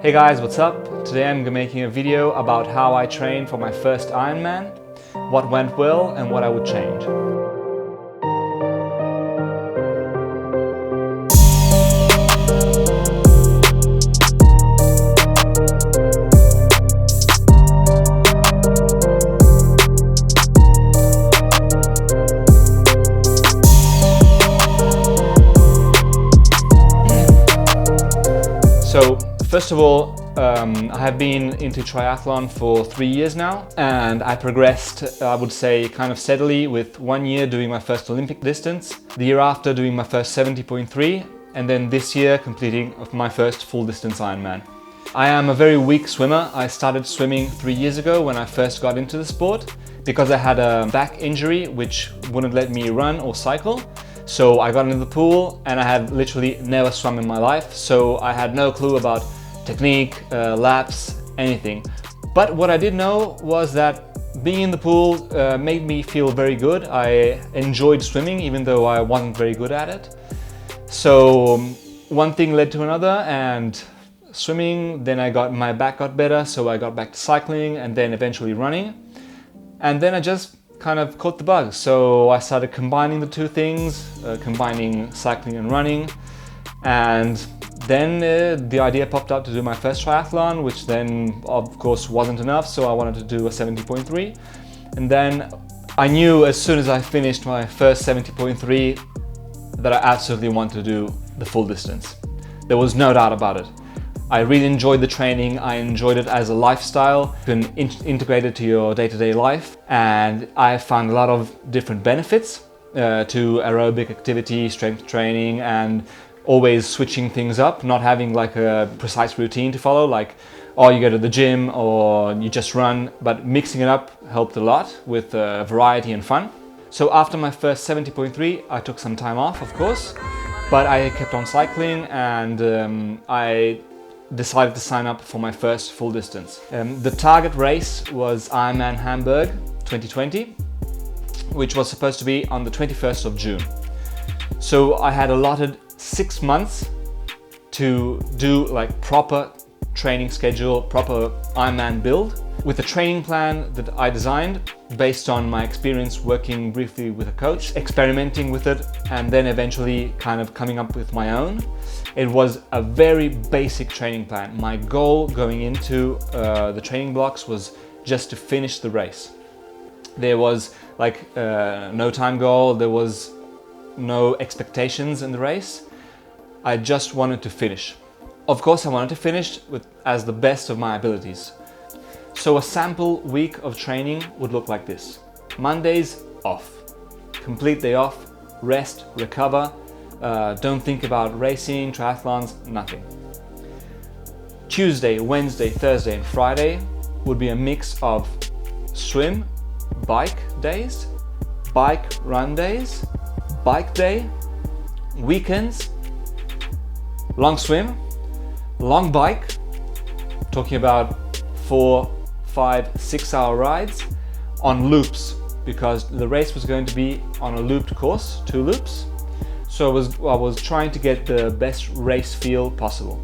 Hey guys, what's up? Today I'm making a video about how I trained for my first Ironman, what went well and what I would change. So, first of all, I have been into triathlon for 3 years now, and I progressed, I would say, kind of steadily, with 1 year doing my first Olympic distance, the year after doing my first 70.3, and then this year completing my first full distance Ironman. I am a very weak swimmer. I started swimming 3 years ago when I first got into the sport because I had a back injury which wouldn't let me run or cycle. So I got into the pool and I had literally never swum in my life, so I had no clue about technique, laps, anything. But what I did know was that being in the pool made me feel very good. I enjoyed swimming even though I wasn't very good at it. So one thing led to another, and swimming, then my back got better, so I got back to cycling and then eventually running. And then I just kind of caught the bug. So I started combining the two things, combining cycling and running. And then the idea popped up to do my first triathlon, which then of course wasn't enough. So I wanted to do a 70.3. And then I knew as soon as I finished my first 70.3 that I absolutely wanted to do the full distance. There was no doubt about it. I really enjoyed the training. I enjoyed it as a lifestyle. You can integrate it to your day-to-day life, and I found a lot of different benefits to aerobic activity, strength training, and always switching things up, not having like a precise routine to follow, like, oh, you go to the gym or you just run, but mixing it up helped a lot with variety and fun. So after my first 70.3, I took some time off, of course, but I kept on cycling, and I decided to sign up for my first full distance. The target race was Ironman Hamburg 2020, which was supposed to be on the 21st of June. So I had allotted 6 months to do like proper training schedule, proper Ironman build, with a training plan that I designed based on my experience working briefly with a coach, experimenting with it, and then eventually kind of coming up with my own. It was a very basic training plan. My goal going into the training blocks was just to finish the race. There was like no time goal, there was no expectations in the race. I just wanted to finish. Of course, I wanted to finish as the best of my abilities. So a sample week of training would look like this. Mondays off, complete day off, rest, recover, don't think about racing, triathlons, nothing. Tuesday, Wednesday, Thursday and Friday would be a mix of swim, bike days, bike run days, bike day, weekends, long swim, long bike, talking about 4, 5, 6 hour rides on loops, because the race was going to be on a looped course, 2 loops. So I was trying to get the best race feel possible.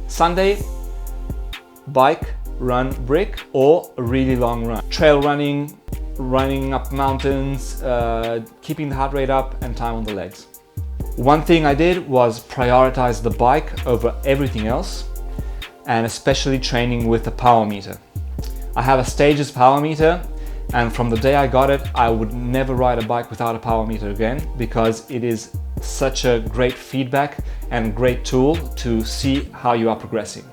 Sunday, bike, run, brick, or a really long run. Trail running, running up mountains, keeping the heart rate up and time on the legs. One thing I did was prioritize the bike over everything else, and especially training with a powermeter. I have a Stages powermeter, and from the day I got it, I would never ride a bike without a powermeter again, because it is such a great feedback and great tool to see how you are progressing.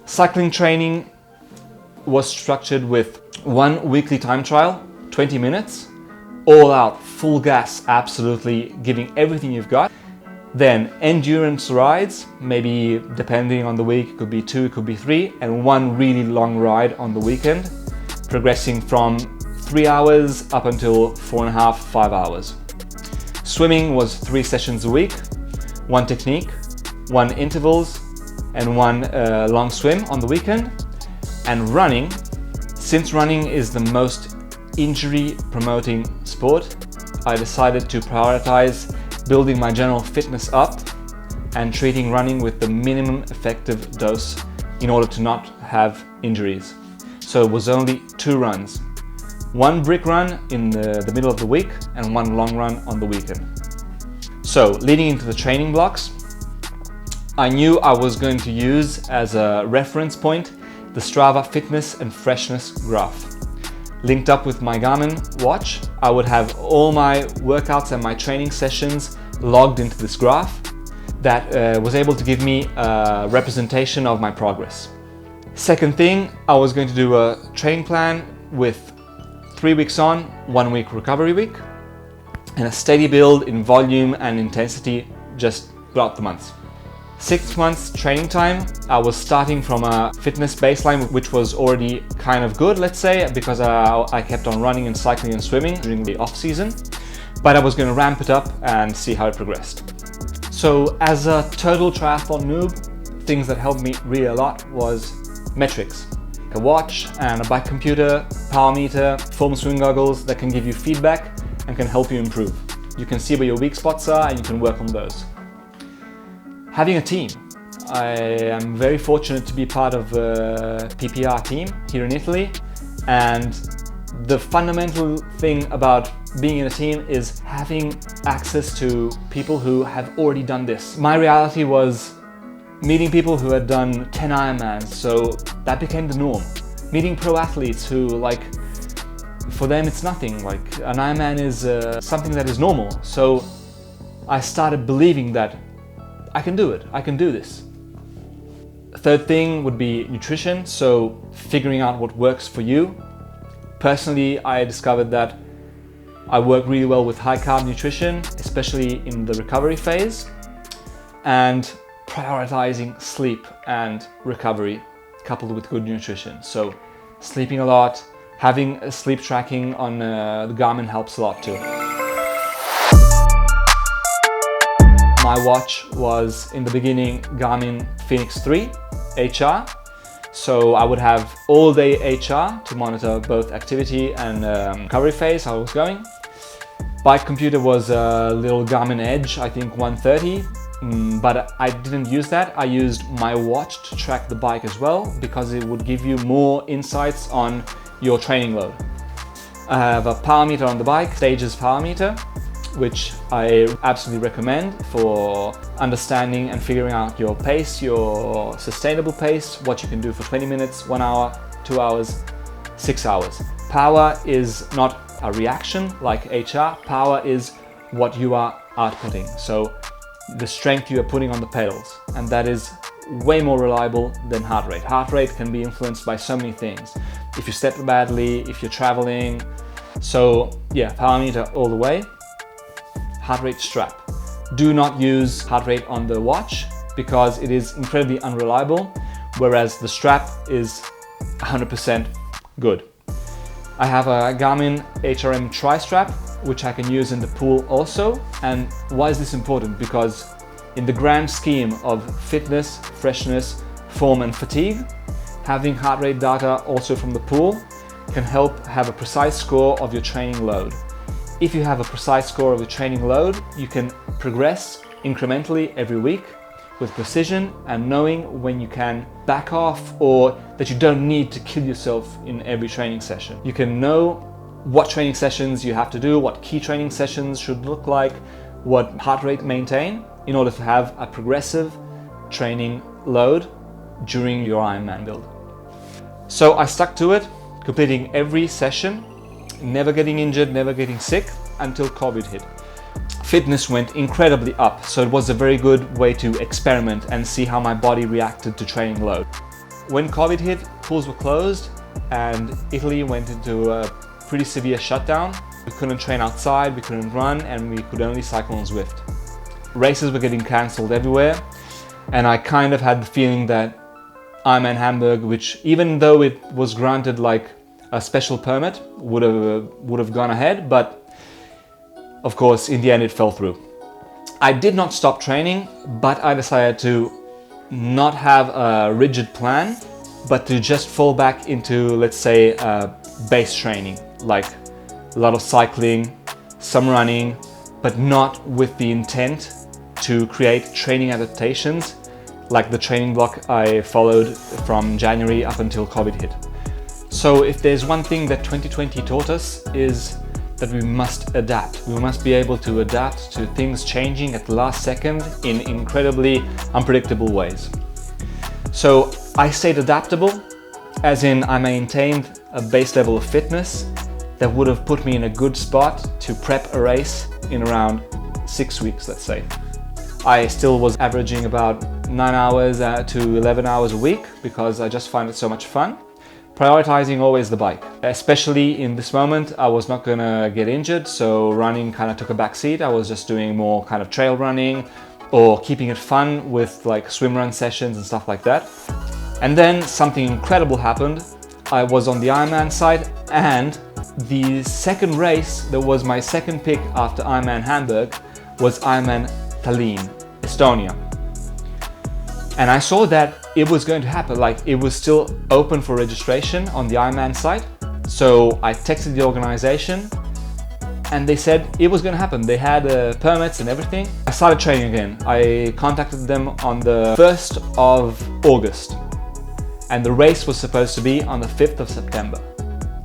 Cycling training was structured with 1 weekly time trial, 20 minutes, all out, full gas, absolutely giving everything you've got. Then endurance rides, maybe depending on the week, it could be 2, it could be 3, and 1 really long ride on the weekend, progressing from 3 hours up until 4.5, 5 hours. Swimming was 3 sessions a week, 1 technique, 1 intervals, and 1 long swim on the weekend. And running, since running is the most injury promoting sport, I decided to prioritize building my general fitness up and treating running with the minimum effective dose in order to not have injuries. So it was only 2 runs. 1 brick run in the middle of the week and 1 long run on the weekend. So leading into the training blocks, I knew I was going to use as a reference point the Strava fitness and freshness graph. Linked up with my Garmin watch, I would have all my workouts and my training sessions logged into this graph that was able to give me a representation of my progress. Second thing, I was going to do a training plan with 3 weeks on, 1 week recovery week, and a steady build in volume and intensity just throughout the months. 6 months training time, I was starting from a fitness baseline which was already kind of good, let's say, because I kept on running and cycling and swimming during the off season, but I was going to ramp it up and see how it progressed. So as a total triathlon noob, things that helped me really a lot was metrics. A watch and a bike computer, power meter, foam swim goggles that can give you feedback and can help you improve. You can see where your weak spots are and you can work on those. Having a team. I am very fortunate to be part of a PPR team here in Italy, and the fundamental thing about being in a team is having access to people who have already done this. My reality was meeting people who had done 10 Ironmans, so that became the norm. Meeting pro athletes who, like, for them it's nothing, like an Ironman is something that is normal. So I started believing that I can do it, I can do this. Third thing would be nutrition, so figuring out what works for you. Personally, I discovered that I work really well with high carb nutrition, especially in the recovery phase, and prioritizing sleep and recovery coupled with good nutrition. So sleeping a lot, having a sleep tracking on the Garmin helps a lot too. My watch was in the beginning Garmin Fenix 3 HR. So I would have all day HR to monitor both activity and recovery phase, how it was going. Bike computer was a little Garmin Edge, I think 130, but I didn't use that. I used my watch to track the bike as well because it would give you more insights on your training load. I have a power meter on the bike, Stages power meter, which I absolutely recommend for understanding and figuring out your pace, your sustainable pace, what you can do for 20 minutes, 1 hour, 2 hours, 6 hours. Power is not a reaction like HR, power is what you are outputting. So the strength you are putting on the pedals, and that is way more reliable than heart rate. Heart rate can be influenced by so many things. If you step badly, if you're traveling. So yeah, power meter all the way. Heart rate strap. Do not use heart rate on the watch because it is incredibly unreliable, whereas the strap is 100% good. I have a Garmin HRM Tri-Strap, which I can use in the pool also. And why is this important? Because in the grand scheme of fitness, freshness, form and fatigue, having heart rate data also from the pool can help have a precise score of your training load. If you have a precise score of your training load, you can progress incrementally every week with precision and knowing when you can back off or that you don't need to kill yourself in every training session. You can know what training sessions you have to do, what key training sessions should look like, what heart rate maintain in order to have a progressive training load during your Ironman build. So I stuck to it, completing every session, never getting injured, never getting sick until COVID hit. Fitness went incredibly up, so it was a very good way to experiment and see how my body reacted to training load. When COVID hit, pools were closed and Italy went into a pretty severe shutdown. We couldn't train outside, we couldn't run, and we could only cycle on Zwift. Races were getting cancelled everywhere, and I kind of had the feeling that Ironman Hamburg, which even though it was granted like a special permit, would have gone ahead, but of course in the end it fell through. I did not stop training, but I decided to not have a rigid plan, but to just fall back into, let's say, base training, like a lot of cycling, some running, but not with the intent to create training adaptations, like the training block I followed from January up until COVID hit. So if there's one thing that 2020 taught us, is that we must adapt. We must be able to adapt to things changing at the last second in incredibly unpredictable ways. So I stayed adaptable, as in I maintained a base level of fitness that would have put me in a good spot to prep a race in around 6 weeks, let's say. I still was averaging about 9 hours to 11 hours a week because I just find it so much fun. Prioritizing always the bike. Especially in this moment, I was not gonna get injured, so running kind of took a back seat. I was just doing more kind of trail running or keeping it fun with like swim run sessions and stuff like that. And then something incredible happened. I was on the Ironman side, and the second race that was my second pick after Ironman Hamburg was Ironman Tallinn, Estonia. And I saw that it was going to happen, like it was still open for registration on the Ironman site. So I texted the organization and they said it was going to happen. They had permits and everything. I started training again. I contacted them on the 1st of August and the race was supposed to be on the 5th of September.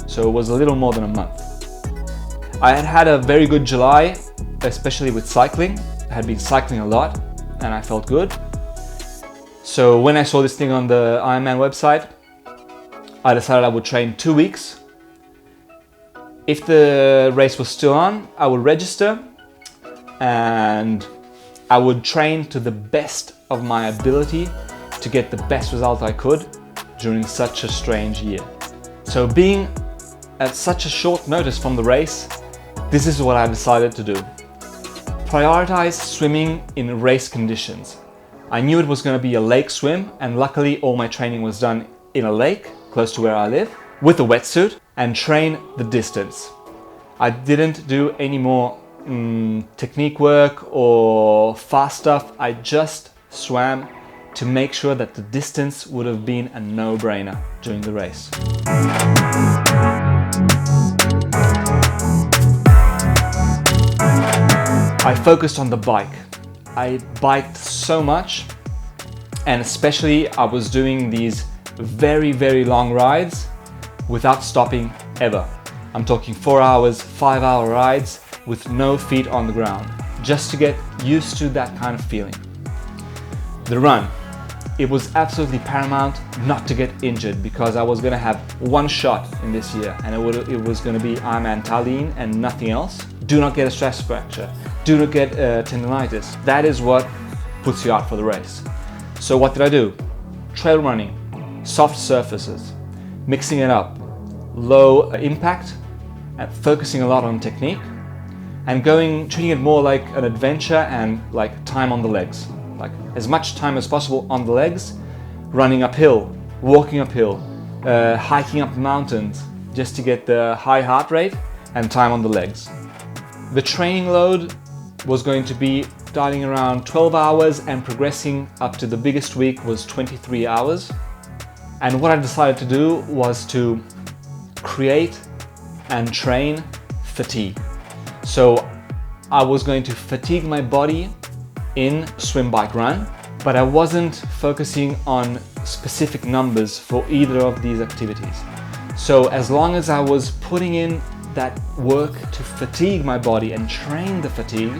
So it was a little more than a month. I had had a very good July, especially with cycling. I had been cycling a lot and I felt good. So when I saw this thing on the Ironman website, I decided I would train 2 weeks. If the race was still on, I would register and I would train to the best of my ability to get the best result I could during such a strange year. So being at such a short notice from the race, this is what I decided to do. Prioritize swimming in race conditions. I knew it was going to be a lake swim, and luckily all my training was done in a lake close to where I live with a wetsuit, and train the distance. I didn't do any more technique work or fast stuff. I just swam to make sure that the distance would have been a no-brainer during the race. I focused on the bike. I biked so much, and especially I was doing these very, very long rides without stopping ever. I'm talking 4 hours, 5-hour rides with no feet on the ground, just to get used to that kind of feeling. The run. It was absolutely paramount not to get injured because I was going to have one shot in this year, and it was going to be Ironman Tallinn and nothing else. Do not get a stress fracture. Do not get tendonitis. That is what puts you out for the race. So what did I do? Trail running, soft surfaces, mixing it up, low impact, and focusing a lot on technique, and treating it more like an adventure and like time on the legs. Like as much time as possible on the legs, running uphill, walking uphill, hiking up mountains, just to get the high heart rate and time on the legs. The training load was going to be starting around 12 hours and progressing up to the biggest week was 23 hours. And what I decided to do was to create and train fatigue. So I was going to fatigue my body in swim, bike, run, but I wasn't focusing on specific numbers for either of these activities. So as long as I was putting in that work to fatigue my body and train the fatigue,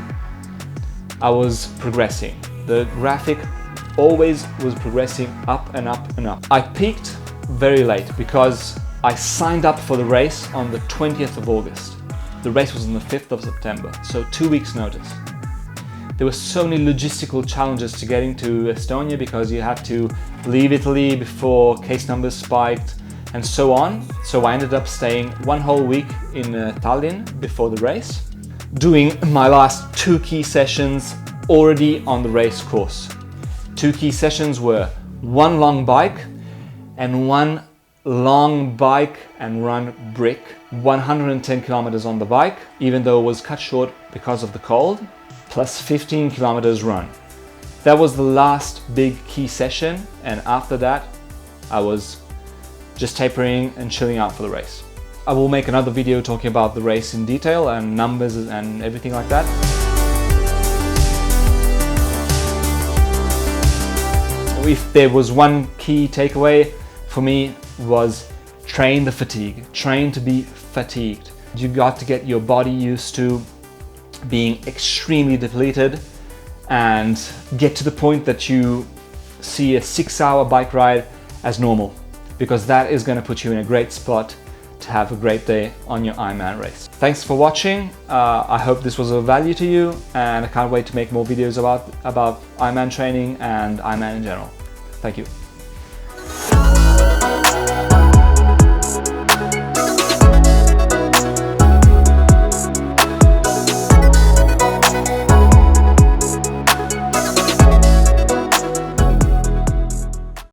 I was progressing. The graphic always was progressing up and up and up. I peaked very late because I signed up for the race on the 20th of August. The race was on the 5th of September, so 2 weeks notice. There were so many logistical challenges to getting to Estonia because you had to leave Italy before case numbers spiked and so on. So I ended up staying 1 whole week in Tallinn before the race, doing my last 2 key sessions already on the race course. 2 key sessions were 1 long bike and 1 long bike and run brick, 110 kilometers on the bike, even though it was cut short because of the cold, plus 15 kilometers run. That was the last big key session, and after that I was just tapering and chilling out for the race. I will make another video talking about the race in detail and numbers and everything like that. if there was one key takeaway for me, was train the fatigue. Train to be fatigued. You got to get your body used to being extremely depleted and get to the point that you see a 6-hour bike ride as normal, because that is going to put you in a great spot to have a great day on your Ironman race. Thanks for watching. I hope this was of value to you, and I can't wait to make more videos about Ironman training and Ironman in general. Thank you.